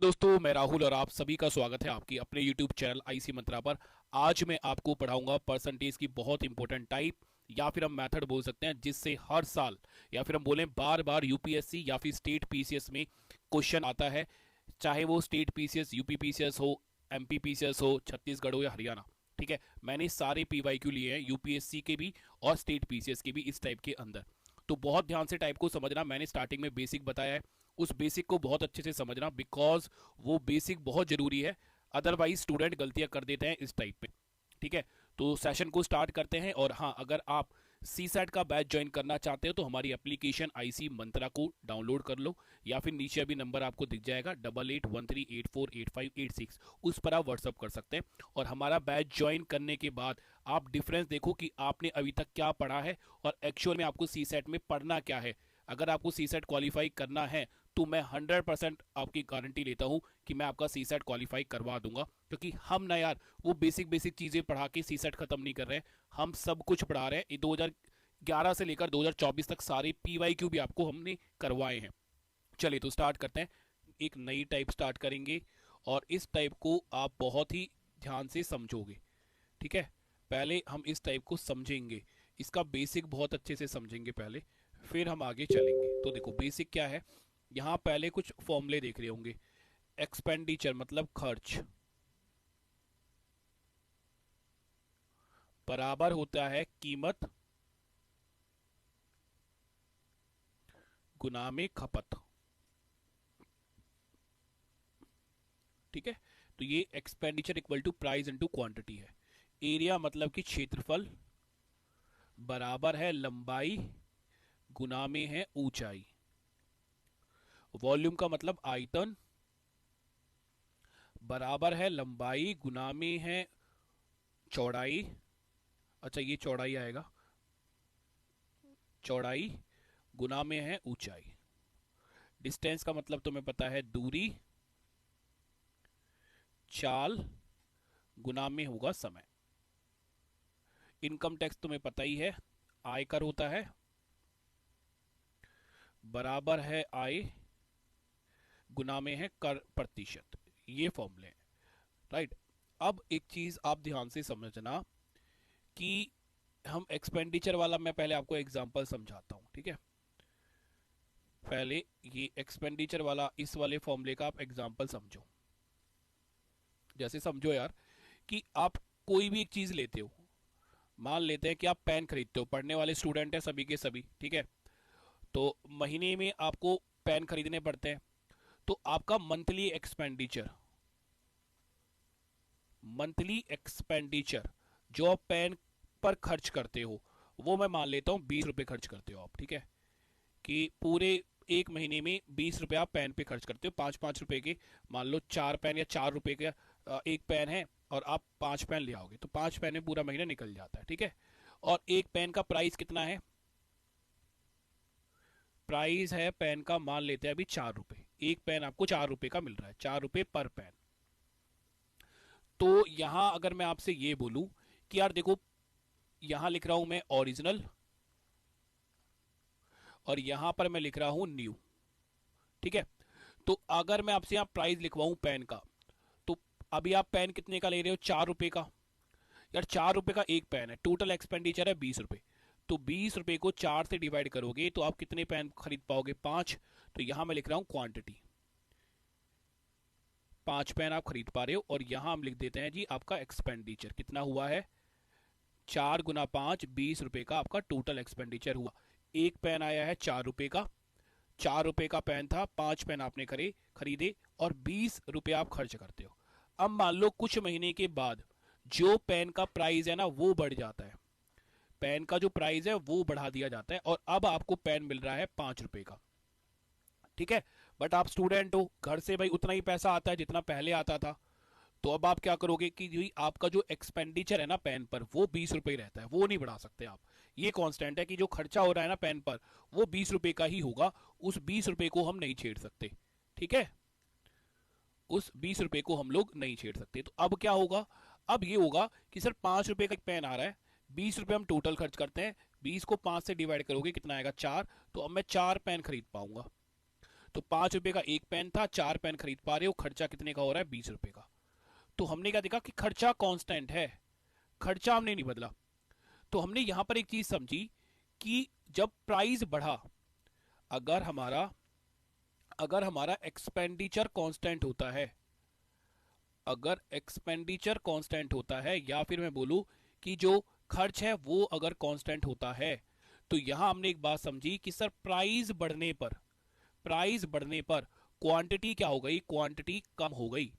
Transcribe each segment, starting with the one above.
दोस्तों, मैं राहुल और आप सभी का स्वागत है आपकी अपने YouTube चैनल आईसी मंत्रा पर। आज मैं आपको पढ़ाऊंगा परसेंटेज की बहुत इंपॉर्टेंट टाइप या फिर हम मेथड बोल सकते हैं, जिससे हर साल या फिर हम बोलें बार बार यूपीएससी या फिर स्टेट पीसीएस में क्वेश्चन आता है। चाहे वो स्टेट पीसीएस, यूपी पीसीएस हो, एमपी पीसीएस हो, छत्तीसगढ़ हो या हरियाणा। ठीक है, मैंने सारे पीवाईक्यू लिए हैं, यूपीएससी के भी और स्टेट पीसीएस के भी इस टाइप के अंदर। तो बहुत ध्यान से टाइप को समझना। मैंने स्टार्टिंग में बेसिक बताया है, उस बेसिक को बहुत अच्छे से समझना, बिकॉज वो बेसिक बहुत जरूरी है। अदरवाइज स्टूडेंट गलतियां कर देते हैं इस टाइप पे। ठीक है, तो सेशन को स्टार्ट करते हैं। और हाँ, अगर आप सी सेट का बैच ज्वाइन करना चाहते हो तो हमारी एप्लीकेशन आईसी मंत्रा को डाउनलोड कर लो, या फिर नीचे अभी नंबर आपको दिख जाएगा 8813848586, उस पर आप व्हाट्सअप कर सकते हैं। और हमारा बैच ज्वाइन करने के बाद आप डिफरेंस देखो कि आपने अभी तक क्या पढ़ा है और एक्चुअल में आपको सी सेट में पढ़ना क्या है। अगर आपको सी सेट क्वालिफाई करना है तो मैं 100% आपकी गारंटी लेता हूं कि मैं आपका सी सेट क्वालिफाई करवा दूंगा, क्योंकि हम ना यार वो बेसिक बेसिक चीज़ें पढ़ा के सी सेट खत्म नहीं कर रहे हैं। हम सब कुछ पढ़ा रहे हैं। 2011 से लेकर 2024 तक सारे पीवाईक्यू भी आपको हमने करवाए हैं। चलिए तो स्टार्ट करते हैं। एक नई टाइप स्टार्ट करेंगे और इस टाइप को आप बहुत ही ध्यान से समझोगे। ठीक है, पहले हम इस टाइप को समझेंगे, इसका बेसिक बहुत अच्छे से समझेंगे पहले, फिर हम आगे चलेंगे। तो देखो बेसिक क्या है। यहाँ पहले कुछ फॉर्मूले देख रहे होंगे। एक्सपेंडिचर मतलब खर्च बराबर होता है कीमत गुना में खपत। ठीक है, तो ये expenditure equal to price into quantity है। एरिया मतलब कि क्षेत्रफल बराबर है लंबाई गुना में है ऊंचाई। वॉल्यूम का मतलब आयतन बराबर है लंबाई गुना में है चौड़ाई। अच्छा, ये चौड़ाई आएगा, चौड़ाई गुना में है ऊंचाई। डिस्टेंस का मतलब तुम्हें पता है दूरी, चाल गुना में होगा समय। इनकम टैक्स तुम्हें पता ही है, आयकर होता है बराबर है आय गुना में है कर प्रतिशत। ये फॉर्मूले हैं, राइट। अब एक चीज आप ध्यान से समझना कि हम एक्सपेंडिचर वाला, मैं पहले आपको एग्जांपल समझाता हूं। ठीक है, पहले ये एक्सपेंडिचर वाला, इस वाले फॉर्मूले का आप एग्जांपल समझो। जैसे समझो यार कि आप कोई भी एक चीज लेते हो। मान लेते हैं कि आप पेन खरीदते हो, पढ़ने वाले स्टूडेंट हैं सभी के सभी। ठीक है, तो महीने में आपको पेन खरीदने पड़ते हैं। तो आपका मंथली एक्सपेंडिचर जो आप पेन पर खर्च करते हो, वो मैं मान लेता हूं 20 रुपए खर्च करते हो आप। ठीक है, कि पूरे एक महीने में 20 रुपए आप पेन पे खर्च करते हो, 5-5 रुपए के। मान लो 4 पेन या 4 रुपए का एक पेन है, और आप 5 पेन ले आओगे तो 5 पेन में पूरा महीना निकल जाता है। ठीक है, और एक पेन का प्राइस कितना है? प्राइस है पेन का, मान लेते हैं अभी 4 रुपए। एक पेन आपको 4 रुपए का मिल रहा है, 4 रुपए पर पेन। तो यहां अगर मैं आपसे ये बोलूं कि यार देखो, यहां लिख रहा हूं मैं ओरिजिनल और यहां पर मैं लिख रहा हूं न्यू। ठीक है, तो अगर मैं आपसे यहां प्राइस लिखवाऊं पेन का, तो अभी आप पेन कितने का ले रहे हो? 4 रुपए का। यार 4 रुपए का एक पेन है, टोटल एक्सपेंडिचर है 20 रुपए। तो 20 रुपए को 4 से डिवाइड करोगे तो आप कितने पेन खरीद पाओगे? 5। तो यहां मैं लिख रहा हूं क्वांटिटी, 5 पेन आप खरीद पा रहे हो। और यहां हम लिख देते हैं जी आपका एक्सपेंडिचर कितना हुआ है, 4 गुना 5, 20 रुपए का आपका टोटल एक्सपेंडिचर हुआ। एक पेन आया है 4 रुपए का, 4 रुपए का पेन था, 5 पेन आपने खरीदे और 20 रुपए आप खर्च करते हो। अब मान लो कुछ महीने के बाद जो पेन का प्राइस है ना वो बढ़ जाता है, पेन का जो प्राइस है वो बढ़ा दिया जाता है, और अब आपको पेन मिल रहा है 5 रुपए का। ठीक है, बट आप स्टूडेंट हो, घर से भाई उतना ही पैसा आता है जितना पहले आता था। तो अब आप क्या करोगे कि जी आपका जो एक्सपेंडिचर है ना पेन पर, वो 20 रुपए ही रहता है, वो नहीं बढ़ा सकते आप। ये कांस्टेंट है कि जो खर्चा हो रहा है ना पेन पर, वो 20 रुपए का ही होगा। उस 20 रुपए को हम नहीं छेड़ सकते। ठीक है, उस 20 रुपए को हम लोग नहीं छेड़ सकते। तो अब क्या होगा? अब ये होगा कि सर 5 रुपए का एक पेन आ रहा है, 20 रुपए हम टोटल खर्च करते हैं, 20 को 5 से डिवाइड करोगे कितना आएगा? 4। तो अब मैं 4 पेन खरीद पाऊंगा। तो 5 रुपए का एक पेन था, 4 पेन खरीद पा रहे हो, खर्चा कितने का हो रहा है? 20 रुपए का। तो हमने क्या देखा कि खर्चा कांस्टेंट है, खर्चा हमने नहीं बदला। तो हमने यहां पर एक चीज समझी कि जब प्राइस बढ़ा, अगर हमारा अगर हमारा एक्सपेंडिचर कांस्टेंट होता है, अगर एक्सपेंडिचर कांस्टेंट होता है, या फिर मैं बोलूं कि जो खर्च है वो अगर कांस्टेंट होता है, तो यहां हमने एक बात समझी कि सर प्राइस बढ़ने पर क्वांटिटी क्या हो गई? क्वांटिटी कम हो गई।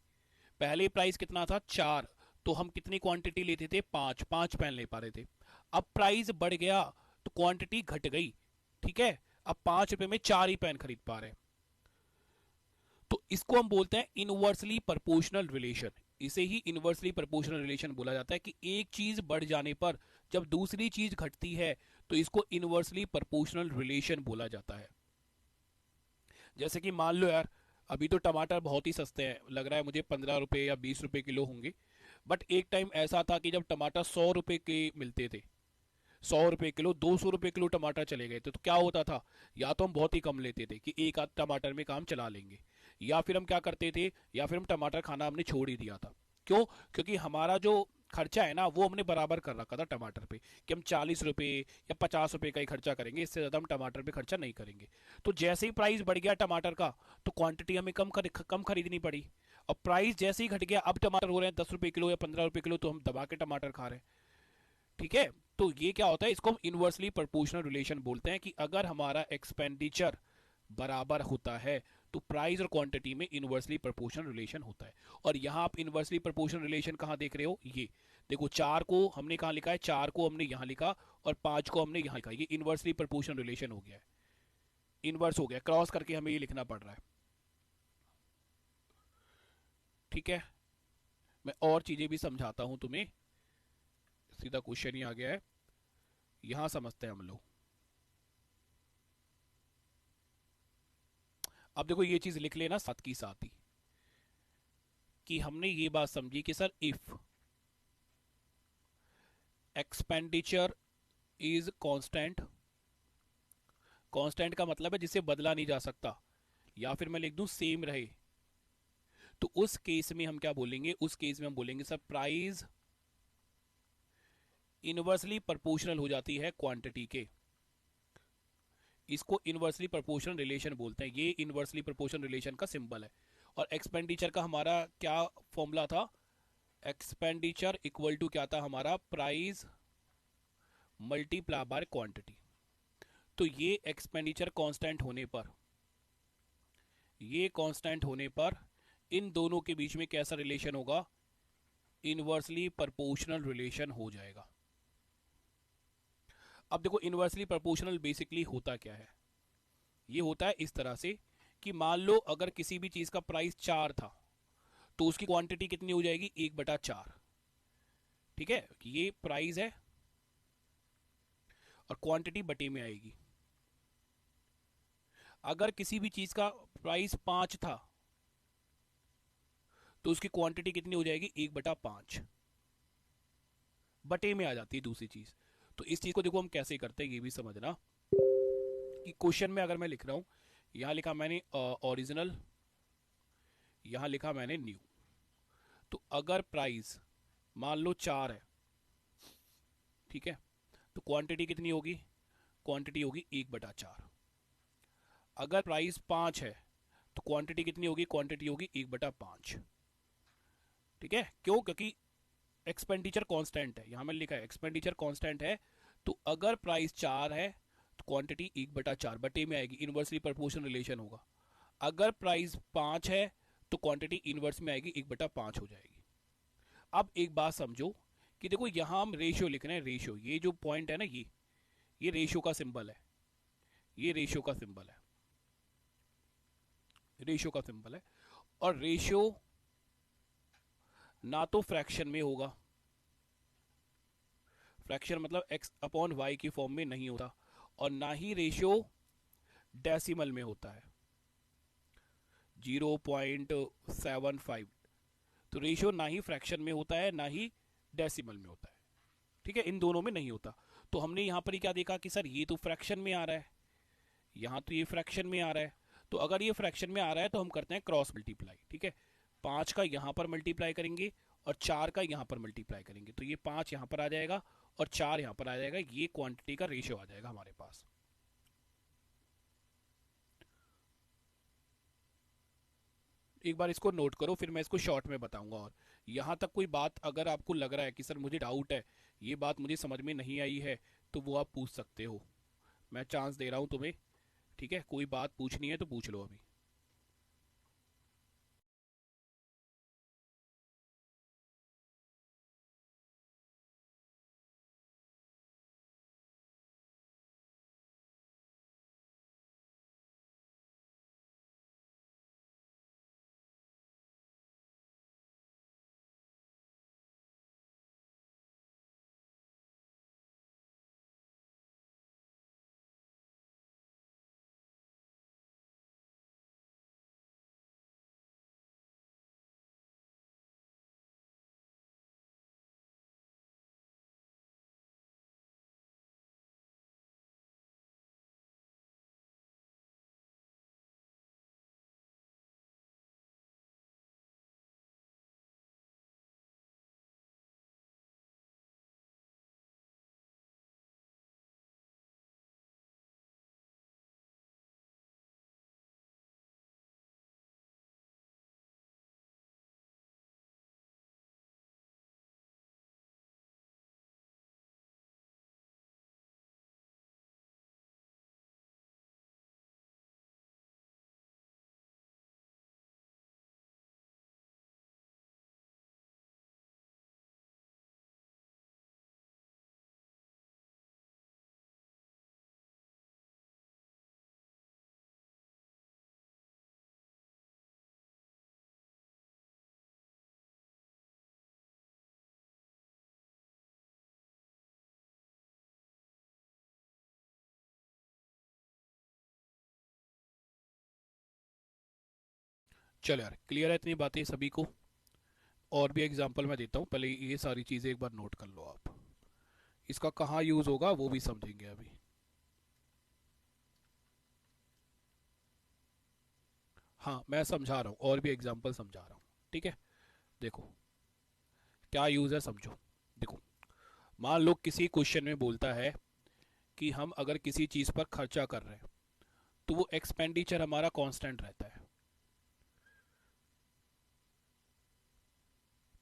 पहले प्राइस कितना था? 4, तो हम कितनी क्वांटिटी लेते थे? 5, 5 पेन ले पा रहे थे। अब प्राइस बढ़ गया तो क्वांटिटी घट गई, ठीक है। अब 5 रुपए में 4 ही पेन खरीद पा रहे हैं। तो इसको हम बोलते हैं इनवर्सली प्रोपोर्शनल रिलेशन। इसे ही इनवर्सली प्रोपोर्शनल रिलेशन बोला जाता है कि एक चीज बढ़ जाने पर जब दूसरी चीज घटती है तो इसको इनवर्सली प्रोपोर्शनल रिलेशन बोला जाता है। जैसे कि मान लो यार, अभी तो टमाटर बहुत ही सस्ते हैं, लग रहा है मुझे 15 रुपए या 20 रुपए किलो होंगे। बट एक टाइम ऐसा था कि जब टमाटर 100 रुपए के मिलते थे, 100 रुपए किलो, 200 रुपए किलो टमाटर चले गए थे, तो क्या होता था? या तो हम बहुत ही कम लेते थे कि एक आध टमाटर में काम चला लेंगे, या फिर हम क्या करते थे, या फिर हम टमाटर खाना हमने छोड़ ही दिया था। क्यों? क्योंकि हमारा जो खर्चा है ना वो हमने बराबर कर रखा था टमाटर पे, कि हम 40 रुपए या 50 रुपए का ही खर्चा करेंगे, इससे ज़्यादा हम टमाटर पे खर्चा नहीं करेंगे। तो जैसे ही प्राइस बढ़ गया टमाटर का, तो क्वांटिटी हमें कम खरीदनी पड़ी। और प्राइस जैसे ही घट गया, अब टमाटर हो रहे हैं 10 रुपए किलो या 15 रुपए किलो, तो हम दबा के टमाटर खा रहे हैं, ठीक है। तो ये क्या होता है? इसको हम इनवर्सली प्रोपोर्शनल रिलेशन बोलते हैं कि अगर हमारा एक्सपेंडिचर बराबर होता है तो प्राइस और क्वांटिटी में इनवर्सली प्रोपोर्शनल रिलेशन होता है। और यहां आप इनवर्सली प्रोपोर्शनल रिलेशन कहां देख रहे हो? ये देखो, 4 को हमने कहां लिखा है? 4 को हमने यहां लिखा, और 5 को हमने यहां लिखा। ये इनवर्सली प्रोपोर्शनल रिलेशन हो गया है, इनवर्स हो गया, क्रॉस करके हमें ये लिखना पड़ रहा है, ठीक है। मैं और चीजें भी समझाता हूं तुम्हें, सीधा क्वेश्चन ही आ गया है, यहां समझते हैं हम लोग। अब देखो ये चीज लिख लेना साथ की साथ ही, कि हमने ये बात समझी कि sir if expenditure is constant, constant का मतलब है जिसे बदला नहीं जा सकता, या फिर मैं लिख दूं सेम रहे, तो उस केस में हम क्या बोलेंगे? उस केस में हम बोलेंगे सर प्राइस इनवर्सली प्रोपोर्शनल हो जाती है क्वांटिटी के। इसको इनवर्सली प्रोपोर्शनल रिलेशन बोलते हैं, ये इनवर्सली प्रोपोर्शनल रिलेशन का सिंबल है। और एक्सपेंडिचर का हमारा क्या फॉर्मूला था? एक्सपेंडिचर इक्वल टू क्या था हमारा? Price multiply by quantity. तो ये एक्सपेंडिचर कांस्टेंट होने पर, ये कांस्टेंट होने पर इन दोनों के बीच में कैसा रिलेशन होगा? इनवर्सली प्रोपोर्शनल रिलेशन हो जाएगा। अब देखो इनवर्सली प्रोपोर्शनल बेसिकली होता क्या है? ये होता है इस तरह से कि मान लो अगर किसी भी चीज का प्राइस 4 था, तो उसकी क्वांटिटी कितनी हो जाएगी? 1/4, ठीक है। ये प्राइस है और क्वांटिटी बटे में आएगी। अगर किसी भी चीज का प्राइस 5 था, तो उसकी क्वांटिटी कितनी हो जाएगी? 1/5, बटे में आ जाती है दूसरी चीज। तो इस चीज को देखो हम कैसे करते हैं, ये भी समझना कि क्वेश्चन में अगर मैं लिख रहा हूं, यहां लिखा मैंने ओरिजिनल, यहां लिखा मैंने न्यू। तो अगर प्राइस मान लो 4 है, ठीक है, तो क्वांटिटी कितनी होगी? क्वांटिटी होगी 1/4। अगर प्राइस 5 है तो क्वांटिटी कितनी होगी? क्वांटिटी होगी 1/5, ठीक है। क्यों? क्योंकि एक्सपेंडिचर कांस्टेंट है, यहां मैंने लिखा है एक्सपेंडिचर कांस्टेंट है। तो अगर प्राइस 4 है तो क्वांटिटी 1/4 बटे में आएगी, इनवर्सली प्रोपोर्शनल रिलेशन होगा। अगर प्राइस 5 है तो क्वांटिटी इनवर्स में आएगी, 1/5 हो जाएगी। अब एक बात समझो कि देखो यहां हम रेशियो लिख रहे हैं, रेशियो, ये जो पॉइंट है ना, ये रेशियो का सिंबल है, ये रेशियो का सिंबल है, रेशियो का सिंबल है। और रेशियो ना तो फ्रैक्शन में होगा, फ्रैक्शन मतलब एक्स अपॉन वाई की फॉर्म में नहीं होता, और ना ही रेशियो डेसिमल में होता है, 0.75। तो रेशियो ना ही फ्रैक्शन में होता है ना ही डेसिमल में होता है, ठीक है, इन दोनों में नहीं होता। तो हमने यहां पर ही क्या देखा कि सर ये तो फ्रैक्शन में आ रहा है, यहां तो ये फ्रैक्शन में आ रहा है, तो अगर ये फ्रैक्शन में आ रहा है तो हम करते हैं क्रॉस मल्टीप्लाई, ठीक है। 5 का यहाँ पर मल्टीप्लाई करेंगे और 4 का यहाँ पर मल्टीप्लाई करेंगे, तो ये 5 यहाँ पर आ जाएगा और 4 यहाँ पर आ जाएगा, ये क्वांटिटी का रेशियो आ जाएगा हमारे पास। एक बार इसको नोट करो, फिर मैं इसको शॉर्ट में बताऊंगा। और यहाँ तक कोई बात अगर आपको लग रहा है कि सर मुझे डाउट है, ये बात मुझे समझ में नहीं आई है, तो वो आप पूछ सकते हो, मैं चांस दे रहा हूँ तुम्हें, ठीक है। कोई बात पूछनी है तो पूछ लो अभी। चलो यार, क्लियर है इतनी बातें सभी को? और भी एग्जांपल मैं देता हूँ, पहले ये सारी चीज़ें एक बार नोट कर लो आप। इसका कहाँ यूज़ होगा वो भी समझेंगे अभी। हाँ, मैं समझा रहा हूँ, और भी एग्जांपल समझा रहा हूँ, ठीक है। देखो क्या यूज़ है, समझो। देखो, मान लो किसी क्वेश्चन में बोलता है कि हम अगर किसी चीज़ पर खर्चा कर रहे हैं तो वो एक्सपेंडिचर हमारा कांस्टेंट रहता है,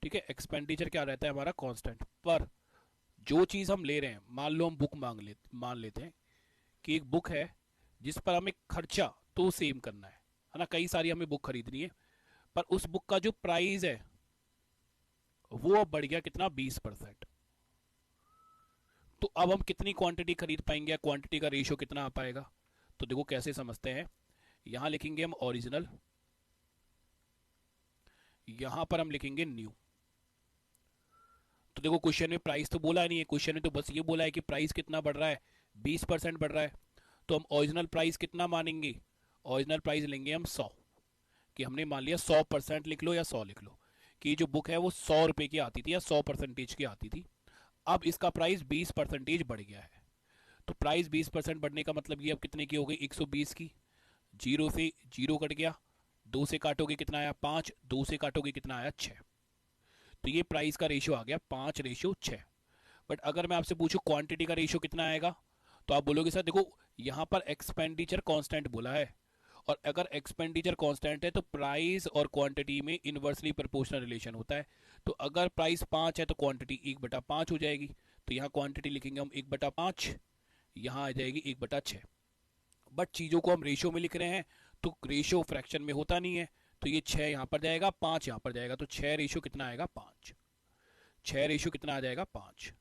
ठीक है। एक्सपेंडिचर क्या रहता है हमारा, कांस्टेंट। पर जो चीज़ हम ले रहे हैं, मान लो हम बुक मान लेते हैं कि एक बुक है जिस पर हमें खर्चा तो सेम करना है ना, कई सारी हमें बुक खरीदनी है, पर उस बुक का जो प्राइस है वो अब बढ़ गया कितना, 20%। तो अब हम कितनी क्वांटिटी खरीद पाएंगे, क्वांटिटी का रेशियो कितना आ पाएगा? तो देखो कैसे समझते हैं। यहां लिखेंगे हम ओरिजिनल, यहां पर हम लिखेंगे न्यू। तो देखो क्वेश्चन में प्राइस तो बोला नहीं है, क्वेश्चन में तो बस ये बोला है कि प्राइस कितना बढ़ रहा है, 20% बढ़ रहा है। तो हम ओरिजिनल प्राइस कितना मानेंगे, ओरिजिनल प्राइस लेंगे हम 100, कि हमने मान लिया 100% लिख लो या 100 लिख लो, कि जो बुक है वो 100 रुपए की आती थी या 100% की आती थी। अब इसका प्राइस 20% बढ़ गया है। तो प्राइस 20% बढ़ने का मतलब ये अब कितने की हो गई, 120 की। जीरो से जीरो कट गया, दो से काटोगे कितना आया, 5, दो से काटोगे कितना आया, 6। तो ये प्राइस का रेशियो आ गया 5:6। बट अगर मैं आपसे पूछूं क्वांटिटी का रेशियो कितना आएगा, तो आप बोलोगे सर देखो यहाँ पर एक्सपेंडिचर कांस्टेंट बोला है, और अगर एक्सपेंडिचर कांस्टेंट है तो प्राइस और क्वांटिटी में इनवर्सली प्रोपोर्शनल रिलेशन होता है। तो अगर प्राइस 5 है तो क्वांटिटी 1/5 हो जाएगी। तो यहाँ क्वांटिटी लिखेंगे हम 1/5, यहाँ आ जाएगी 1/6। बट चीज़ों को हम रेशियो में लिख रहे हैं, तो रेशियो फ्रैक्शन में होता नहीं है। तो ये 6 यहाँ पर जाएगा, 5 यहाँ पर जाएगा, तो 6 रेशियो कितना आएगा, 5। 6 रेशियो कितना आ जाएगा, 5।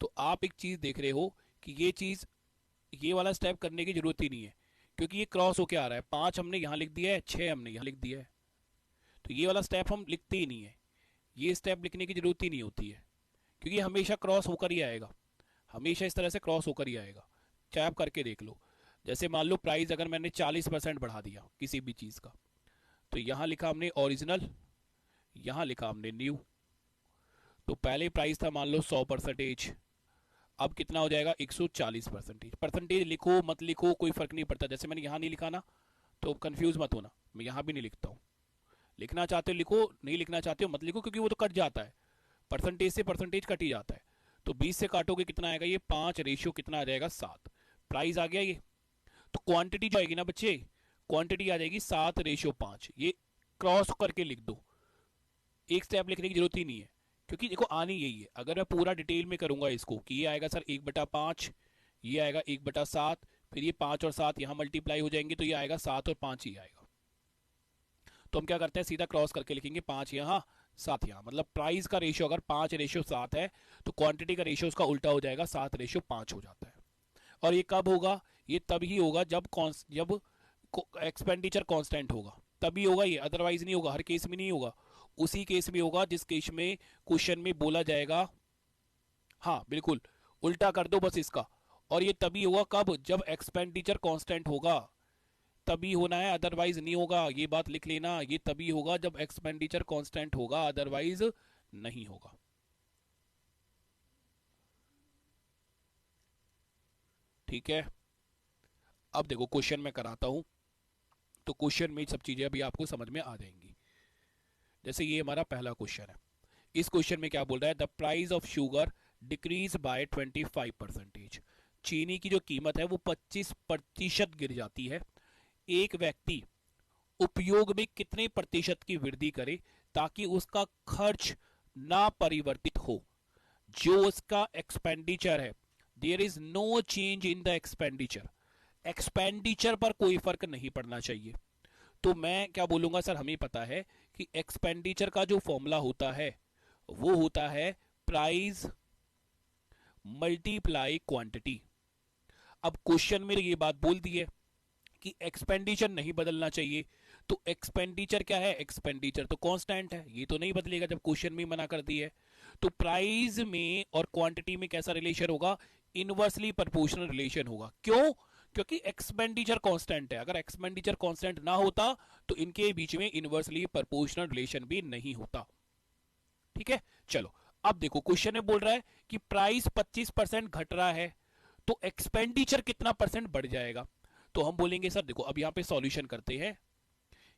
तो आप एक चीज़ देख रहे हो कि ये चीज़, ये वाला स्टेप करने की जरूरत ही नहीं है, क्योंकि ये क्रॉस होके आ रहा है। 5 हमने यहाँ लिख दिया है, 6 हमने यहाँ लिख दिया है, तो ये वाला स्टेप हम लिखते ही नहीं है। ये स्टेप लिखने की जरूरत ही नहीं होती है, क्योंकि हमेशा क्रॉस होकर ही आएगा, हमेशा इस तरह से क्रॉस होकर ही आएगा। चाहे आप करके देख लो। जैसे मान लो प्राइस अगर मैंने 40% बढ़ा दिया किसी भी चीज़ का, तो यहाँ लिखा हमने ओरिजिनल, यहाँ लिखा हमने न्यू। तो पहले प्राइस था मान लो 100%, अब कितना हो जाएगा, 140%। परसेंटेज लिखो मत लिखो कोई फर्क नहीं पड़ता, जैसे मैंने यहाँ नहीं लिखा ना, तो कंफ्यूज मत होना, मैं यहाँ भी नहीं लिखता हूँ। लिखना चाहते हो लिखो, नहीं लिखना चाहते हो मत लिखो, क्योंकि वो तो कट जाता है, परसेंटेज से परसेंटेज कट ही जाता है। तो 20 से काटोगे कितना आएगा, ये 5 रेशियो कितना आ जाएगा 7। प्राइस आ गया ये। तो क्वांटिटी जो आएगी ना बच्चे, क्वांटिटी आ जाएगी 7:5। ये क्रॉस करके लिख दो, एक स्टेप लिखने की जरूरत ही नहीं है, क्योंकि देखो आनी यही है। अगर मैं पूरा डिटेल में करूंगा इसको कि ये आएगा सर 1/5, ये आएगा 1/7, फिर ये 5 और 7 यहाँ मल्टीप्लाई हो जाएंगे, तो ये आएगा 7 और 5 ही आएगा। तो हम क्या करते हैं, सीधा क्रॉस करके लिखेंगे, 5 यहाँ 7 यहाँ। मतलब प्राइस का रेशियो अगर 5:7 है, तो क्वांटिटी का रेशियो उसका उल्टा हो जाएगा, 7:5 हो जाता है। और ये कब होगा, ये तभी होगा जब जब एक्सपेंडिचर कांस्टेंट होगा, तभी होगा ये, अदरवाइज नहीं होगा, हर केस में नहीं होगा। उसी केस में होगा जिस केस में क्वेश्चन में बोला जाएगा, हाँ बिल्कुल उल्टा कर दो बस इसका। और ये तभी होगा कब, जब एक्सपेंडिचर कांस्टेंट होगा, तभी होना है, अदरवाइज नहीं होगा। ये बात लिख लेना, ये तभी होगा जब एक्सपेंडिचर कांस्टेंट होगा, अदरवाइज नहीं होगा। ठीक है, अब देखो क्वेश्चन में कराता हूं, तो क्वेश्चन में सब चीजें अभी आपको समझ में आ जाएंगी। जैसे ये हमारा पहला क्वेश्चन है, इस क्वेश्चन में क्या बोल रहा है, the price of sugar decrease by 25%। चीनी की जो कीमत है वो 25% गिर जाती है। एक व्यक्ति उपयोग में कितने प्रतिशत की वृद्धि करे ताकि उसका खर्च ना परिवर्तित हो। जो उसका एक्सपेंडिचर है, there is no change in the expenditure, expenditure पर कोई फर्क नहीं पड़ना चाहिए। तो मैं क्या बोलूंगा सर, हमें पता है कि एक्सपेंडिचर का जो फॉर्मूला होता है वो होता है प्राइस मल्टीप्लाई क्वांटिटी। अब क्वेश्चन में ये बात बोल दी है कि एक्सपेंडिचर नहीं बदलना चाहिए, तो एक्सपेंडिचर क्या है, एक्सपेंडिचर तो कांस्टेंट है, ये तो नहीं बदलेगा जब क्वेश्चन में मना कर दी है। तो प्राइस में और क्वांटिटी में कैसा रिलेशन होगा, इनवर्सली प्रोपोर्शनल रिलेशन होगा। क्यों, क्योंकि एक्सपेंडिचर कांस्टेंट है। अगर एक्सपेंडिचर कांस्टेंट ना होता तो इनके बीच में इनवर्सली प्रोपोर्शनल रिलेशन भी नहीं होता। ठीक है, चलो अब देखो क्वेश्चन में बोल रहा है कि प्राइस 25% घट रहा है, तो एक्सपेंडिचर कितना परसेंट बढ़ जाएगा। तो हम बोलेंगे सर देखो, अब यहां पे सॉल्यूशन करते हैं।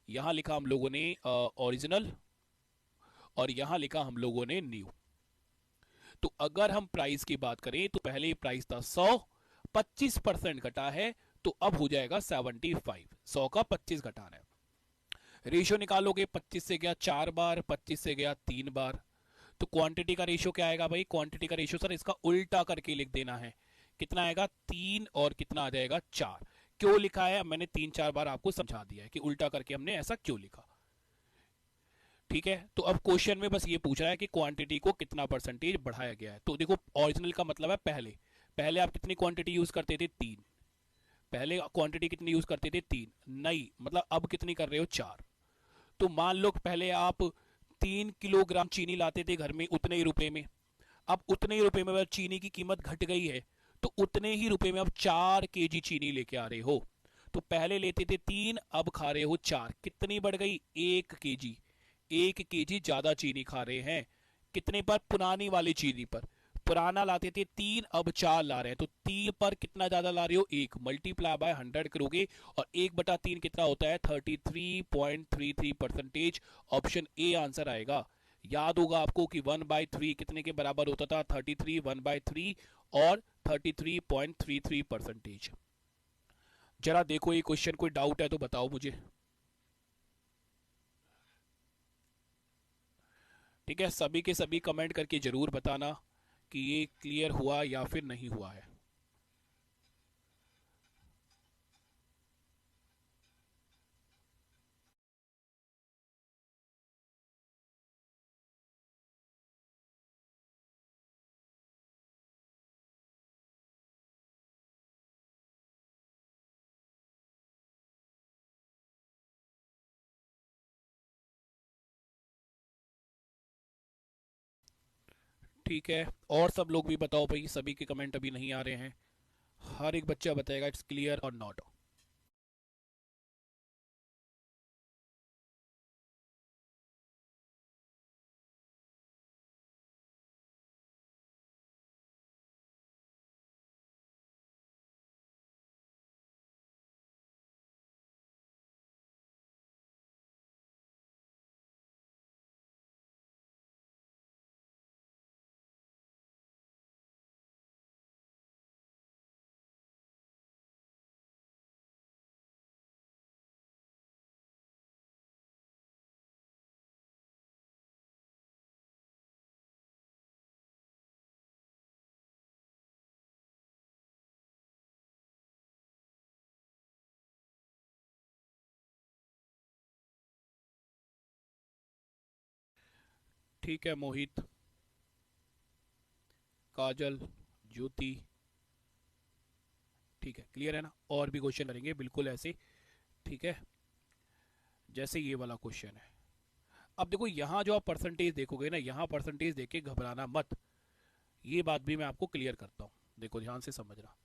यहां लिखा हम लोगों ने ओरिजिनल, और यहां लिखा हम लोगों ने न्यू। तो अगर हम प्राइस की बात करें तो पहले प्राइस था 100, 25% घटा है, तो अब हो जाएगा 75। 100 का 25 घटाना है। रेशियो निकालोगे, 25 से गया 4 बार, 25 से गया 3 बार। तो क्वांटिटी का रेशियो क्या आएगा भाई, क्वांटिटी का रेशियो सर इसका उल्टा करके लिख देना है। कितना आएगा 3, और कितना आ जाएगा 4। क्यों लिखा है, मैंने 3-4 बार आपको समझा दिया है कि उल्टा करके हमने ऐसा क्यों लिखा। ठीक है, तो अब क्वेश्चन में बस ये पूछ रहा है कि क्वांटिटी को कितना परसेंटेज बढ़ाया गया है। तो देखो ओरिजिनल का मतलब है पहले, पहले आप कितनी क्वांटिटी यूज करते थे 3, पहले क्वांटिटी कितनी यूज करते थे 3, नहीं मतलब अब कितनी कर रहे हो 4। तो मान लो पहले आप 3 किलोग्राम चीनी लाते थे घर में उतने ही रुपए में, अब उतने ही रुपए में चीनी की कीमत घट गई है, तो उतने ही रुपए में अब 4 केजी चीनी लेके आ रहे हो। तो पहले लेते थे 3, अब खा रहे हो 4, कितनी बढ़ गई 1 केजी। 1 केजी ज्यादा चीनी खा रहे हैं, कितने पर, पुरानी वाली चीनी पर। पुराना लाते थे 3, अब 4 ला रहे हैं, तो 3 पर कितना ज्यादा ला रहे हो 1, मल्टीप्लाई बाय 100 करोगे, और 1/3 कितना होता है 33.33%। ऑप्शन ए आंसर आएगा। याद होगा आपको कि 1/3 कितने के बराबर होता था, 33, 1/3 और 33.33%। जरा देखो ये क्वेश्चन, कोई डाउट है तो बताओ मुझे। ठीक है, सभी के सभी कमेंट करके जरूर बताना कि ये क्लियर हुआ या फिर नहीं हुआ है। ठीक है, और सब लोग भी बताओ भाई, सभी के कमेंट अभी नहीं आ रहे हैं। हर एक बच्चा बताएगा इट्स क्लियर और नॉट। ठीक है मोहित, काजल, ज्योति, ठीक है, क्लियर है ना। और भी क्वेश्चन करेंगे बिल्कुल ऐसे, ठीक है, जैसे ये वाला क्वेश्चन है। अब देखो यहाँ जो आप परसेंटेज देखोगे ना, यहाँ परसेंटेज देख के घबराना मत, ये बात भी मैं आपको क्लियर करता हूँ, देखो ध्यान से समझना।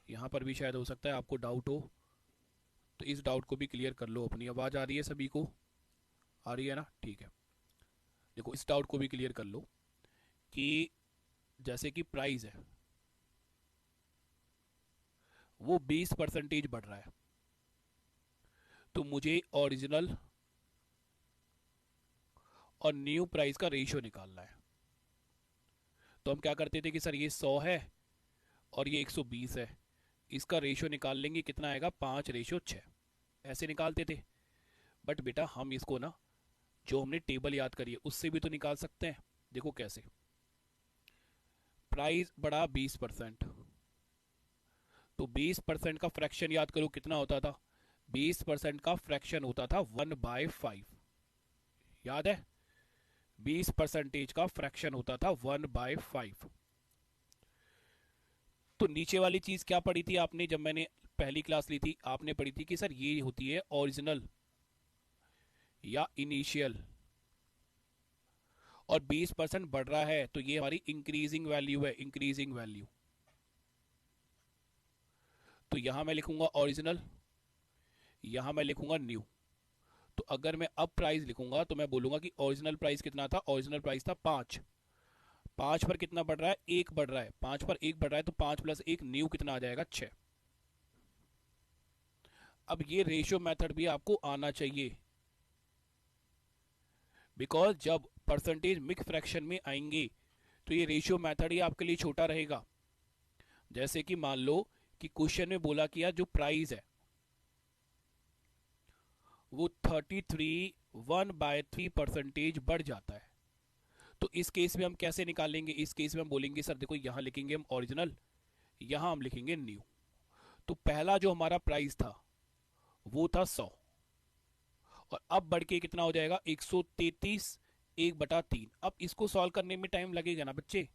यहाँ पर भी शायद हो सकता है आपको डाउट हो, तो इस डाउट को भी क्लियर कर लो। अपनी आवाज़ आ रही है सभी को, आ रही है ना, ठीक है। देखो इस डाउट को भी क्लियर कर लो कि जैसे कि प्राइस है वो 20% बढ़ रहा है, तो मुझे ओरिजिनल और न्यू प्राइस का रेशियो निकालना है। तो हम क्या करते थे कि सर ये 100 है और ये 120 है, इसका रेशियो निकाल लेंगे, कितना आएगा 5:6, ऐसे निकालते थे। बट बेटा हम इसको ना, जो हमने टेबल याद करी है उससे भी तो निकाल सकते हैं। देखो कैसे, प्राइस बढ़ा 20%, तो 20% का फ्रैक्शन याद करो कितना होता था, 20% का फ्रैक्शन होता था 1/5, याद है, 20% का फ्रैक्शन होता था 1/5। तो नीचे वाली चीज क्या पढ़ी थी आपने, जब मैंने पहली क्लास ली थी आपने पढ़ी थी कि सर ये होती है ओरिजिनल या इनिशियल, और 20% बढ़ रहा है तो ये हमारी इंक्रीजिंग वैल्यू है, इंक्रीजिंग वैल्यू। तो यहां मैं लिखूंगा ओरिजिनल, यहां मैं लिखूंगा न्यू। तो अगर मैं अब प्राइस लिखूंगा तो मैं बोलूंगा कि ओरिजिनल प्राइस कितना था, ओरिजिनल प्राइस था 5, 5 पर कितना बढ़ रहा है, 1 बढ़ रहा है, 5 पर 1 बढ़ रहा है, तो 5 + 1 न्यू कितना आ जाएगा 6। अब ये रेशियो मेथड भी आपको आना चाहिए, बिकॉज जब परसेंटेज मिक्स फ्रैक्शन में आएंगे तो ये रेशियो मेथड ही आपके लिए छोटा रहेगा। जैसे कि मान लो कि क्वेश्चन में बोला कि यार जो प्राइस है वो 33 1/3% बढ़ जाता है, तो इस केस में हम कैसे निकालेंगे, इस केस में हम बोलेंगे सर देखो यहां लिखेंगे हम ओरिजिनल, यहां हम लिखेंगे न्यू। तो पहला जो हमारा प्राइस था वो था 100, और अब बढ़ के कितना हो जाएगा 133 1/3। अब इसको सॉल्व करने में टाइम लगेगा ना बच्चे,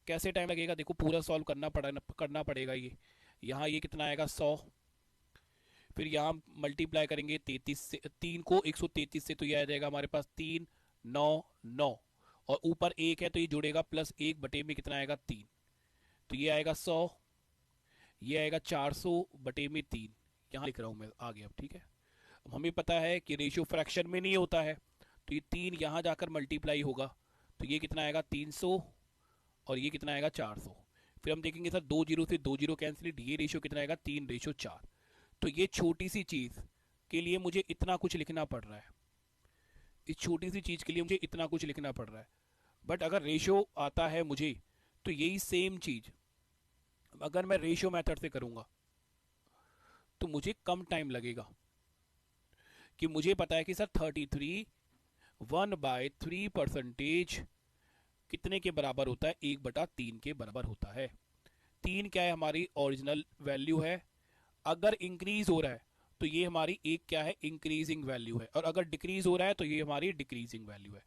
कैसे टाइम लगेगा, देखो पूरा सॉल्व करना पड़ेगा। ये यहाँ ये कितना आएगा 100, फिर यहाँ मल्टीप्लाई करेंगे 33 से, 3 को 133 से, तो ये आ जाएगा हमारे पास 3 9 9, और ऊपर 1 है तो ये जुड़ेगा +1 बटे में कितना आएगा 3, तो ये आएगा 100, ये आएगा 400 बटे में 3, यहाँ लिख रहा हूँ मैं आगे। अब ठीक है, अब हमें पता है कि रेशियो फ्रैक्शन में नहीं होता है, तो ये 3 यहाँ जाकर मल्टीप्लाई होगा, तो ये कितना आएगा 300, और ये कितना आएगा 400। फिर हम देखेंगे सर 2 जीरो से 2 जीरो कैंसिल, ये रेशियो कितना आएगा 3:4। तो ये छोटी सी चीज के लिए मुझे इतना कुछ लिखना पड़ रहा है, इस छोटी सी चीज के लिए मुझे इतना कुछ लिखना पड़ रहा है। बट अगर रेशियो आता है मुझे, तो यही सेम चीज अगर मैं रेशियो मेथड से करूंगा तो मुझे कम टाइम लगेगा, कि मुझे पता है कि सर 33 1/3% कितने के बराबर होता है, 1/3 के बराबर होता है। 3 क्या है, हमारी ओरिजिनल वैल्यू है, अगर इंक्रीज हो रहा है तो ये हमारी एक क्या है, इंक्रीजिंग वैल्यू है, और अगर डिक्रीज हो रहा है तो ये हमारी डिक्रीजिंग वैल्यू है।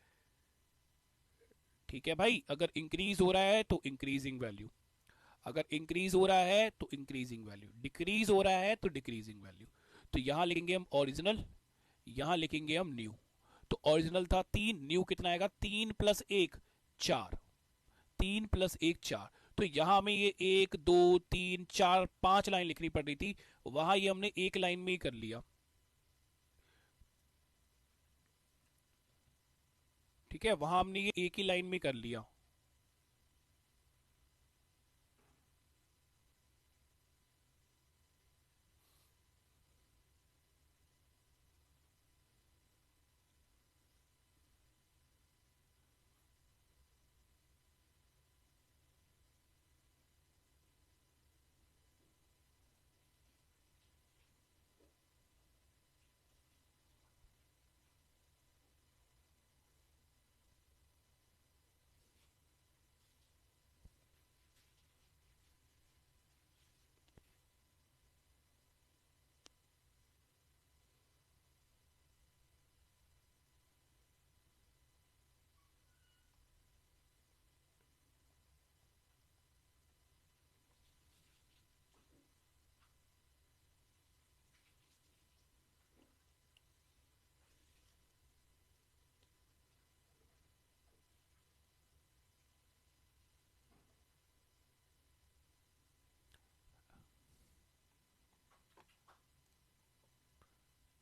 ठीक है भाई, अगर इंक्रीज हो रहा है तो इंक्रीजिंग वैल्यू, अगर इंक्रीज हो रहा है तो इंक्रीजिंग वैल्यू, डिक्रीज हो रहा है तो डिक्रीजिंग वैल्यू। तो यहां लिखेंगे हम ओरिजिनल, यहां लिखेंगे हम न्यू। तो ओरिजिनल था 3, न्यू कितना आएगा 3 + 1 4, 3 + 1 4। तो यहां हमें ये 1 2 3 4 5 लाइन लिखनी पड़ रही थी, वहां ये हमने एक लाइन में ही कर लिया। ठीक है, वहां हमने ये एक ही लाइन में कर लिया।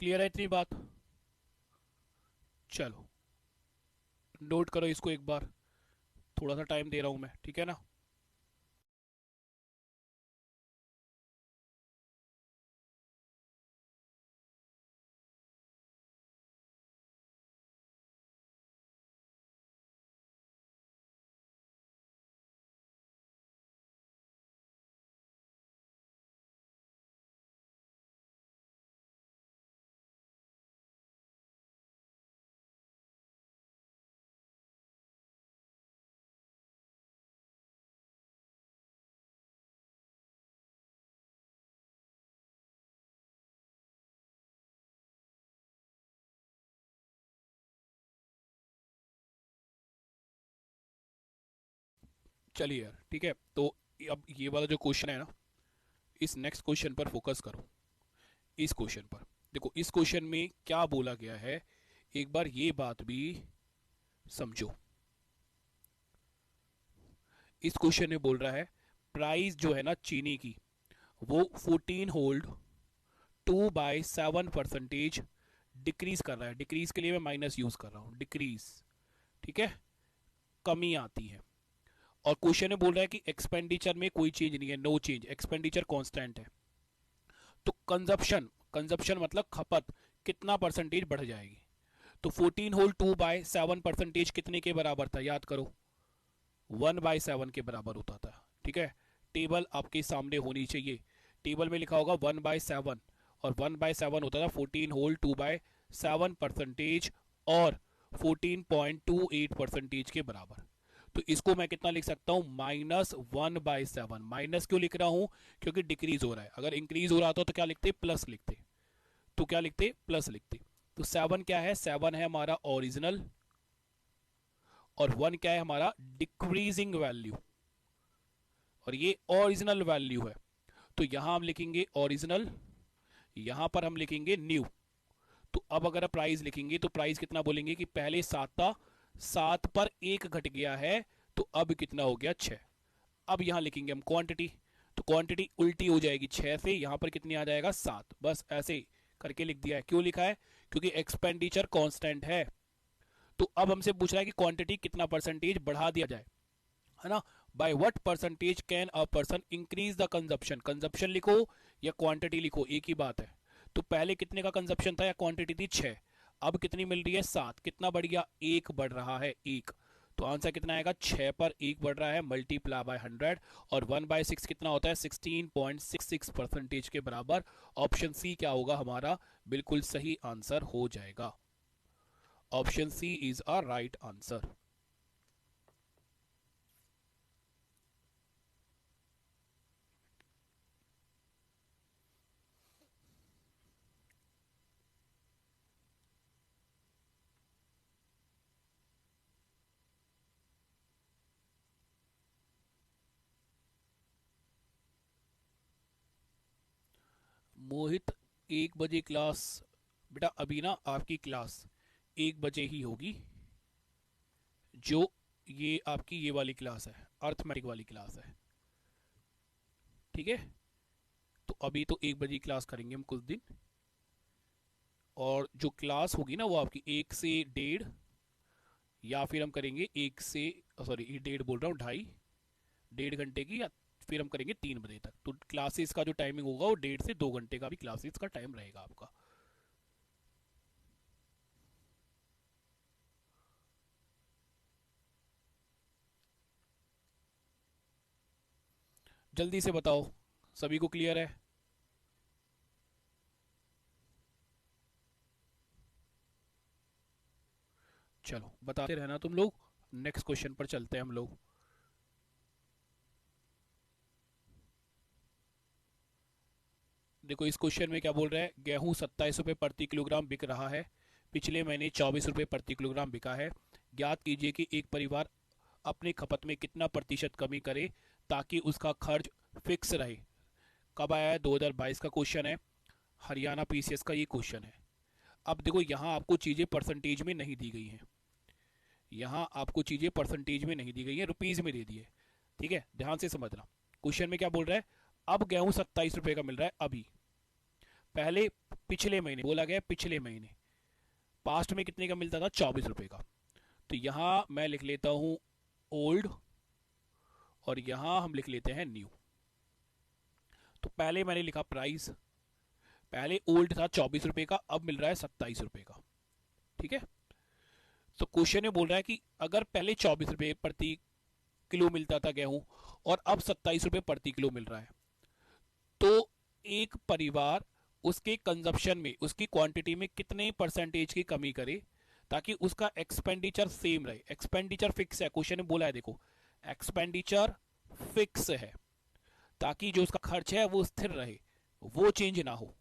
क्लियर है इतनी बात? चलो नोट करो इसको एक बार, थोड़ा सा टाइम दे रहा हूं मैं, ठीक है ना। चलिए यार ठीक है, तो अब ये वाला जो क्वेश्चन है ना, इस नेक्स्ट क्वेश्चन पर फोकस करो। इस क्वेश्चन पर देखो, इस क्वेश्चन में क्या बोला गया है, एक बार ये बात भी समझो। इस क्वेश्चन में बोल रहा है प्राइस जो है ना चीनी की, वो 14 होल्ड 2/7% डिक्रीज कर रहा है। डिक्रीज के लिए मैं माइनस यूज कर रहा हूं, डिक्रीज, ठीक है, कमी आती है। और क्वेश्चन में बोल रहा है कि एक्सपेंडिचर में कोई चेंज नहीं है, नो चेंज, एक्सपेंडिचर कांस्टेंट है। तो कंजप्शन, कंजप्शन मतलब खपत, कितना परसेंटेज बढ़ जाएगी। तो 14 होल 2/7% कितने के बराबर था, याद करो, 1/7 के बराबर होता था, ठीक है। टेबल आपके सामने होनी चाहिए, टेबल में लिखा होगा 1/7, और 1/7 होता था 14 होल 2/7% और 14.28% के बराबर। तो इसको मैं कितना लिख सकता हूं, -1/7। माइनस क्यों लिख रहा हूं, क्योंकि डिक्रीज हो रहा है। अगर इंक्रीज हो रहा था तो क्या लिखते, प्लस लिखते, तो क्या लिखते, प्लस लिखते। तो 7 क्या है, 7 है हमारा ओरिजिनल, और 1 क्या है हमारा डिक्रीजिंग वैल्यू, और ये ओरिजिनल वैल्यू है। तो यहां हम लिखेंगे ओरिजिनल, यहां पर हम लिखेंगे न्यू। तो अब अगर प्राइस लिखेंगे तो प्राइस कितना बोलेंगे कि पहले 7 था, 7 पर 1 घट गया है, तो अब कितना हो गया, 6। अब यहां लिखेंगे हम क्वांटिटी, तो क्वांटिटी उल्टी हो जाएगी, 6 से यहां पर कितनी आ जाएगा, 7। बस ऐसे करके लिख दिया है। क्यों लिखा है, क्योंकि एक्सपेंडिचर कांस्टेंट है। तो अब हमसे पूछ रहा है कि क्वांटिटी कितना परसेंटेज बढ़ा दिया जाए, है ना। By what percentage can a person increase the consumption, consumption लिखो या क्वांटिटी लिखो, एक ही बात है। तो पहले कितने का कंजप्शन था या क्वांटिटी थी, 6, अब कितनी मिल रही है, 7। कितना बढ़ गया, 1 बढ़ रहा है, 1। तो आंसर कितना आएगा, 6 पर 1 बढ़ रहा है, मल्टीप्लाई बाय 100, और 1/6 कितना होता है, 16.66% के बराबर। ऑप्शन सी क्या होगा हमारा, बिल्कुल सही आंसर हो जाएगा। Option C is a right answer. Mohit, 1 बजे क्लास, बेटा अभी ना आपकी क्लास 1 बजे ही होगी, जो ये आपकी ये वाली क्लास है, अर्थमेटिक वाली क्लास है, ठीक है। तो अभी तो 1 बजे क्लास करेंगे हम कुछ दिन, और जो क्लास होगी ना वो आपकी 1 से 1:30, या फिर हम करेंगे 1 से, सॉरी ये 1:30 बोल रहा हूँ, 2.5, 1.5 घंटे की, या फिर हम करेंगे 3 बजे तक। तो क्लासेस का जो टाइमिंग होगा वो 1.5 से 2 घंटे का भी क्लासेस का टाइम रहेगा आपका। जल्दी से बताओ, सभी को क्लियर है? चलो बताते रहना तुम लोग, नेक्स्ट क्वेश्चन पर चलते हैं हम लोग। देखो इस क्वेश्चन में क्या बोल रहा है, गेहूं 27 रुपये प्रति किलोग्राम बिक रहा है, पिछले महीने 24 रुपये प्रति किलोग्राम बिका है। ज्ञात कीजिए कि एक परिवार अपने खपत में कितना प्रतिशत कमी करे ताकि उसका खर्च फिक्स रहे। कब आया है, 2022 का क्वेश्चन है, हरियाणा पीसीएस का ये क्वेश्चन है। अब देखो यहाँ आपको चीज़ें परसेंटेज में नहीं दी गई हैं, यहाँ आपको चीज़ें परसेंटेज में नहीं दी गई हैं, रुपीज़ में दे दी है, ठीक है, ध्यान से समझना। क्वेश्चन में क्या बोल रहा है, अब गेहूं 27 रुपये का मिल रहा है अभी, पहले पिछले महीने बोला गया, पिछले महीने पास्ट में कितने का मिलता था, 24 रुपए का। तो यहां मैं लिख लेता हूं ओल्ड और यहां हम लिख लेते हैं न्यू। तो पहले मैंने लिखा प्राइस, पहले ओल्ड था 24 रुपए का, अब मिल रहा है 27 रुपए का। ठीक है, तो क्वेश्चन में बोल रहा है कि अगर पहले 24 रुपए प्रति किलो मिलता था गेहूं और अब 27 रुपए प्रति किलो मिल रहा है, तो एक परिवार उसके कंजप्शन में, उसकी क्वांटिटी में कितने परसेंटेज की कमी करे ताकि उसका एक्सपेंडिचर सेम रहे। एक्सपेंडिचर फिक्स है, क्वेश्चन में बोला है, देखो एक्सपेंडिचर फिक्स है ताकि जो उसका खर्च है वो स्थिर रहे, वो चेंज ना हो।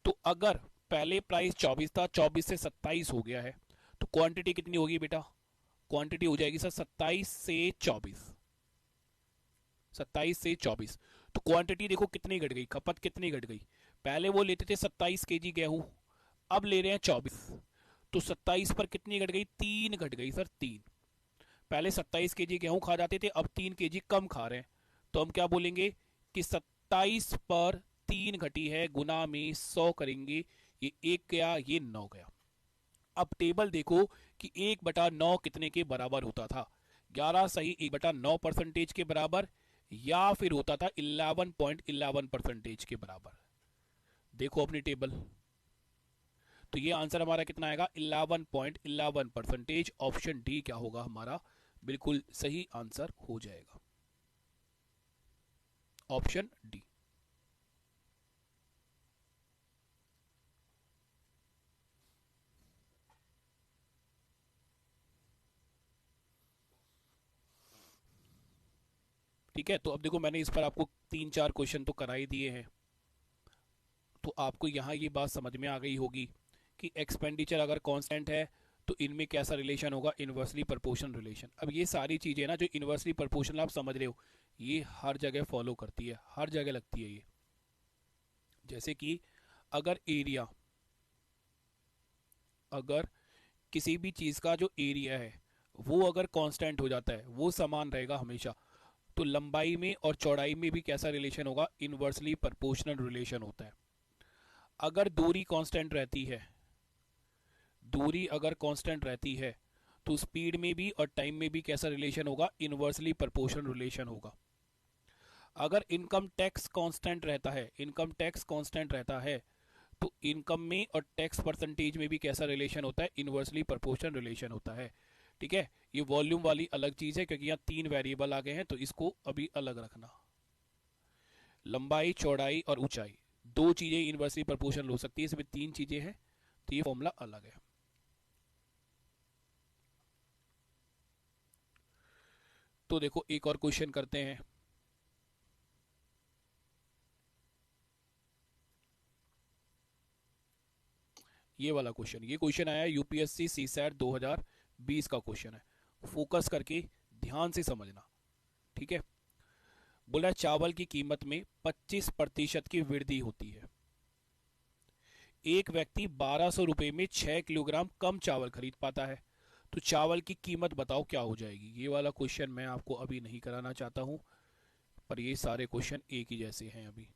तो अगर पहले प्राइस 24 था, 24 से 27 हो गया है, तो क्वांटिटी कितनी होगी बेटा, क्वांटिटी हो जाएगी सर 27 से 24, 27 से 24। तो क्वांटिटी देखो कितनी घट गई, खपत कितनी घट गई। पहले वो लेते थे 27 केजी गेहूं, अब ले रहे हैं 24, तो 27 पर कितनी घट गई, 3 घट गई सर, 3। पहले 27 केजी गेहूं खा जाते थे, अब 3 केजी कम खा रहे हैं, तो हम क्या बोलेंगे कि 27 पर 3 घटी है, गुना में 100 करेंगे, ये 1 गया, ये 9 गया। अब टेबल देखो कि 1/9 कितने के बराबर होता था, 11 सही 1/9 परसेंटेज के बराबर, या फिर होता था 11.11 परसेंटेज के बराबर। देखो अपनी टेबल, तो ये आंसर हमारा कितना आएगा, 11.11 परसेंटेज। ऑप्शन डी क्या होगा हमारा, बिल्कुल सही आंसर हो जाएगा, ऑप्शन डी। ठीक है, तो अब देखो मैंने इस पर आपको 3-4 क्वेश्चन तो करा ही दिए हैं, तो आपको यहाँ ये बात समझ में आ गई होगी कि एक्सपेंडिचर अगर कांस्टेंट है तो इनमें कैसा रिलेशन होगा, इन्वर्सली प्रोपोर्शनल रिलेशन। अब ये सारी चीज़ें ना जो इन्वर्सली प्रोपोर्शनल आप समझ रहे हो, ये हर जगह फॉलो करती है, हर जगह लगती है ये। जैसे कि अगर एरिया, अगर किसी भी चीज़ का जो एरिया है वो अगर कांस्टेंट हो जाता है, वो समान रहेगा हमेशा, तो लंबाई में और चौड़ाई में भी कैसा रिलेशन होगा, इन्वर्सली प्रोपोर्शनल रिलेशन होता है। अगर दूरी कांस्टेंट रहती है, दूरी अगर कांस्टेंट रहती है, तो स्पीड में भी और टाइम में भी कैसा रिलेशन होगा, इन्वर्सली प्रोपोर्शनल रिलेशन होगा। अगर इनकम टैक्स कांस्टेंट रहता है, इनकम टैक्स कांस्टेंट रहता है, तो इनकम में और टैक्स परसेंटेज में भी कैसा रिलेशन होता है, इन्वर्सली प्रोपोर्शनल रिलेशन होता है। ठीक है, ये वॉल्यूम वाली अलग चीज है क्योंकि यहाँ 3 वेरिएबल आ गए हैं, तो इसको अभी अलग रखना। लंबाई, चौड़ाई और ऊंचाई, 2 चीजें इन्वर्सली प्रोपोर्शनल हो सकती है, इसमें 3 चीजें हैं, तो ये फॉर्मूला अलग है। तो देखो एक और क्वेश्चन करते हैं। ये वाला क्वेश्चन, ये क्वेश्चन आया यूपीएससी सीसैट 2020 का क्वेश्चन है, फोकस करके ध्यान से समझना। ठीक है, बोला चावल की कीमत में 25% की वृद्धि होती है, एक व्यक्ति 1200 रुपए में 6 किलोग्राम कम चावल खरीद पाता है, तो चावल की कीमत बताओ क्या हो जाएगी। ये वाला क्वेश्चन मैं आपको अभी नहीं कराना चाहता हूं, पर ये सारे क्वेश्चन एक ही जैसे हैं अभी।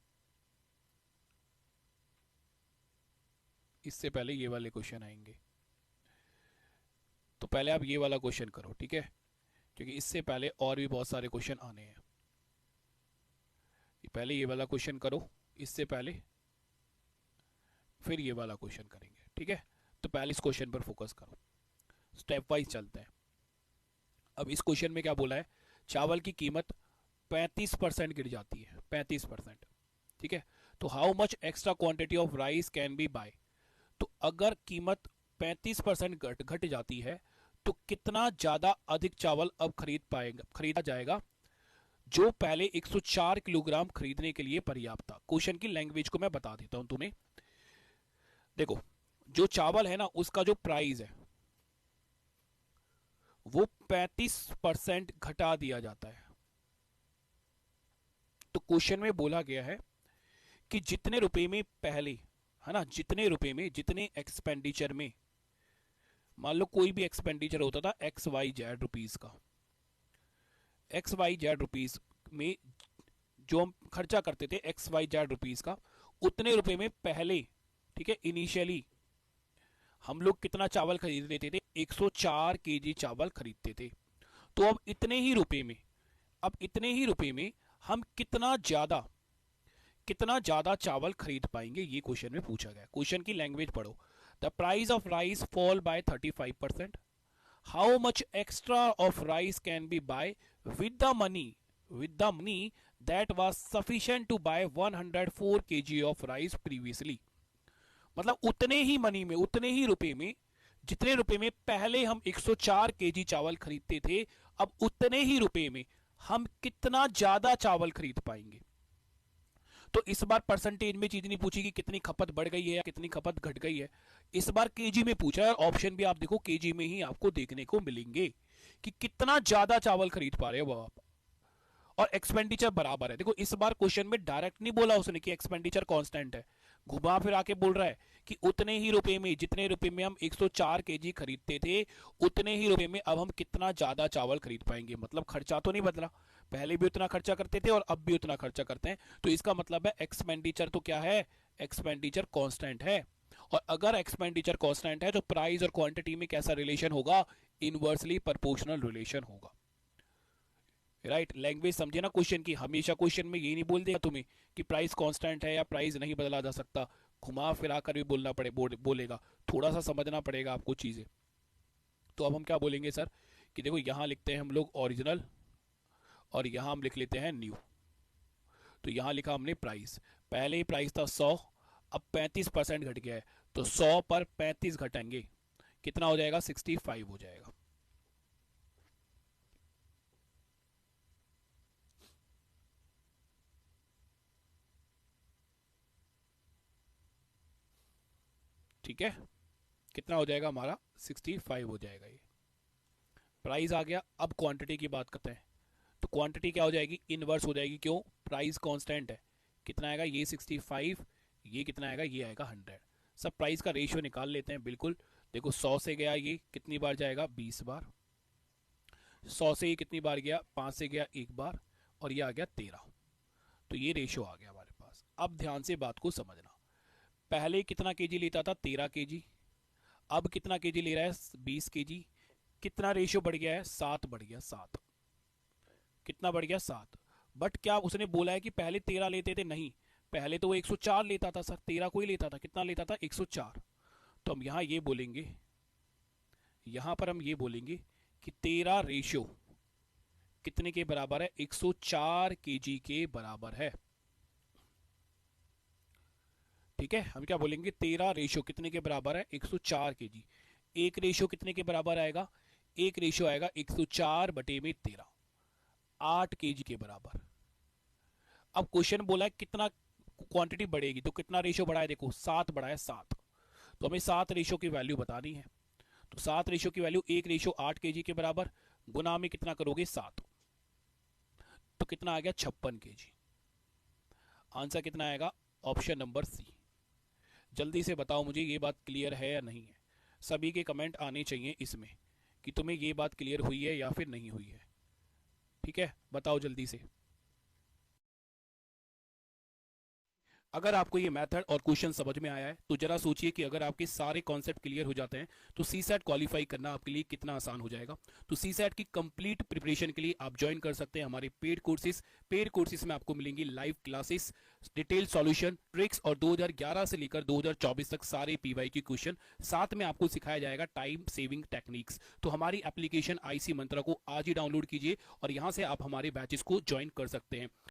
इससे पहले ये वाले क्वेश्चन आएंगे, तो पहले आप ये वाला क्वेश्चन करो, ठीक है, क्योंकि इससे पहले और भी बहुत सारे क्वेश्चन आने हैं। पहले ये वाला क्वेश्चन करो, इससे पहले फिर ये वाला क्वेश्चन करेंगे। ठीक है, तो पहले इस क्वेश्चन पर फोकस करो, स्टेप वाइज चलते हैं। अब इस क्वेश्चन में क्या बोला है, चावल की कीमत 35% गिर जाती है, 35%। ठीक है, तो how much extra quantity of rice can be buy. तो अगर कीमत 35% घट जाती है, तो कितना ज्यादा अधिक चावल अब खरीदा जाएगा, जो पहले 104 किलोग्राम खरीदने के लिए पर्याप्त था। क्वेश्चन की लैंग्वेज को मैं बता देता हूं तुम्हें। देखो, जो चावल है ना, उसका जो प्राइस है वो 35% घटा दिया जाता है। तो क्वेश्चन में बोला गया है कि जितने रुपए में पहले, है ना, जितने रुपए में, जितने एक्सपेंडिचर में, मान लो कोई भी एक्सपेंडिचर होता था XYZ रुपीज का, XYZ रुपीज में जो हम खर्चा करते थे XYZ रुपीज का, उतने रुपए में पहले, ठीक है, इनिशियली हम लोग कितना चावल खरीद लेते थे, 104 केजी चावल खरीदते थे। तो अब इतने ही रुपए में, अब इतने ही रुपए में हम कितना ज्यादा चावल खरीद पाएंगे, ये क्वेश्चन में पूछा गया। क्वेश्चन की लैंग्वेज पढ़ो। The price of rice fall by 35%। How much extra of rice can be buy with the money that was sufficient to buy 104 kg of rice previously. मतलब उतने ही मनी में, उतने ही रुपए में, जितने रुपए में पहले हम 104 केजी चावल खरीदते थे, अब उतने ही रुपए में हम कितना ज्यादा चावल खरीद पाएंगे। तो इस बार परसेंटेज में चीज नहीं पूछी कि कितनी खपत बढ़ गई है या कितनी खपत घट गई है, इस बार केजी में पूछा है। और ऑप्शन भी आप देखो केजी में ही आपको देखने को मिलेंगे कि कितना ज्यादा चावल खरीद पा रहे हो आप। और एक्सपेंडिचर बराबर है। देखो इस बार क्वेश्चन में डायरेक्ट नहीं बोला उसने कि एक्सपेंडिचर कांस्टेंट है, घुमा फिर आके बोल रहा है कि उतने ही रुपए में, जितने रुपए में हम 104 केजी खरीदते थे, उतने ही रुपए में अब हम कितना ज्यादा चावल खरीद पाएंगे। मतलब खर्चा तो नहीं बदला, पहले भी उतना खर्चा करते थे और अब भी उतना खर्चा करते हैं। तो इसका मतलब है एक्सपेंडिचर तो क्या है, एक्सपेंडिचर कांस्टेंट है। और अगर एक्सपेंडिचर कांस्टेंट है तो प्राइस और क्वांटिटी में कैसा रिलेशन होगा, इनवर्सली प्रोपोर्शनल रिलेशन होगा। राइट, लैंग्वेज समझे ना क्वेश्चन की। हमेशा क्वेश्चन में ये नहीं बोल देगा तुम्हें कि प्राइस कांस्टेंट है या प्राइस नहीं बदला जा सकता, घुमा फिरा कर भी बोलना बोलेगा। थोड़ा सा समझना पड़ेगा आपको चीजें। तो अब हम क्या बोलेंगे सर कि देखो यहां लिखते हैं हम लोग ओरिजिनल और यहां हम लिख लेते हैं न्यू। तो यहां लिखा हमने प्राइस, पहले ही प्राइस था 100, अब 35% घट गया है, तो 100 पर 35 घटेंगे, कितना हो जाएगा, 65 हो जाएगा। ठीक है, कितना हो जाएगा हमारा, 65 हो जाएगा। ये प्राइस आ गया। अब क्वांटिटी की बात करते हैं। तो क्वांटिटी क्या हो जाएगी, इनवर्स हो जाएगी। क्यों, प्राइस कांस्टेंट है। कितना आएगा, ये 65, ये कितना आएगा, ये आएगा 100। सब प्राइस का रेशियो निकाल लेते हैं। बिल्कुल देखो 100 से गया ये कितनी बार जाएगा, 20 बार। 100 से ये कितनी बार गया, 5 से गया 1 बार, और ये आ गया 13। तो ये रेशियो आ गया हमारे पास। अब ध्यान से बात को समझना। पहले कितना केजी लेता था, 13 केजी, अब कितना केजी ले रहा है, 20 केजी। कितना रेशियो बढ़ गया है, 7 बढ़ गया, 7। कितना बढ़ गया, 7। बट क्या उसने बोला है कि पहले 13 लेते थे, नहीं, पहले तो वो 104 लेता था सर, 13 को ही लेता था। कितना लेता था, 104। तो हम यहां ये बोलेंगे, यहां पर हम ये बोलेंगे कि 13 रेशियो कितने के बराबर है, 104 केजी के बराबर है। ठीक है, हम क्या बोलेंगे, 13 रेशियो कितने के बराबर है, 104 केजी। एक रेशियो कितने के बराबर आएगा, एक रेशियो आएगा 104 बटे में 13, 8 केजी के बराबर। अब क्वेश्चन बोला है कितना क्वांटिटी बढ़ेगी, तो कितना रेशियो बढ़ा है, देखो 7 बढ़ा है, 7। तो हमें 7 रेशियो की वैल्यू बतानी है। तो 7 रेशियो की वैल्यू, एक रेशियो 8 केजी के बराबर, गुना में कितना करोगे, 7, तो कितना आ गया, 56 केजी। आंसर कितना आएगा, ऑप्शन नंबर सी। जल्दी से बताओ मुझे ये बात क्लियर है या नहीं है। सभी के कमेंट आने चाहिए इसमें कि तुम्हें ये बात क्लियर हुई है या फिर नहीं हुई है। ठीक है, बताओ जल्दी से। अगर आपको ये मेथड और क्वेश्चन समझ में आया है तो जरा सोचिए कि अगर आपके सारे कॉन्सेप्ट क्लियर हो जाते हैं तो सीसैट क्वालिफाई करना आपके लिए कितना आसान हो जाएगा। तो सीसैट की कंप्लीट प्रिपरेशन के लिए आप ज्वाइन कर सकते हैं हमारे पेड कोर्सेज। पेड कोर्सेज में आपको मिलेंगी live classes, detail solution, tricks और 2011 से लेकर 2024 तक सारे पीवाई के क्वेश्चन। साथ में आपको सिखाया जाएगा टाइम सेविंग टेक्निक्स। तो हमारी एप्लीकेशन आईसी मंत्रा को आज ही डाउनलोड कीजिए और यहां से आप हमारे बैचेस को ज्वाइन कर सकते हैं।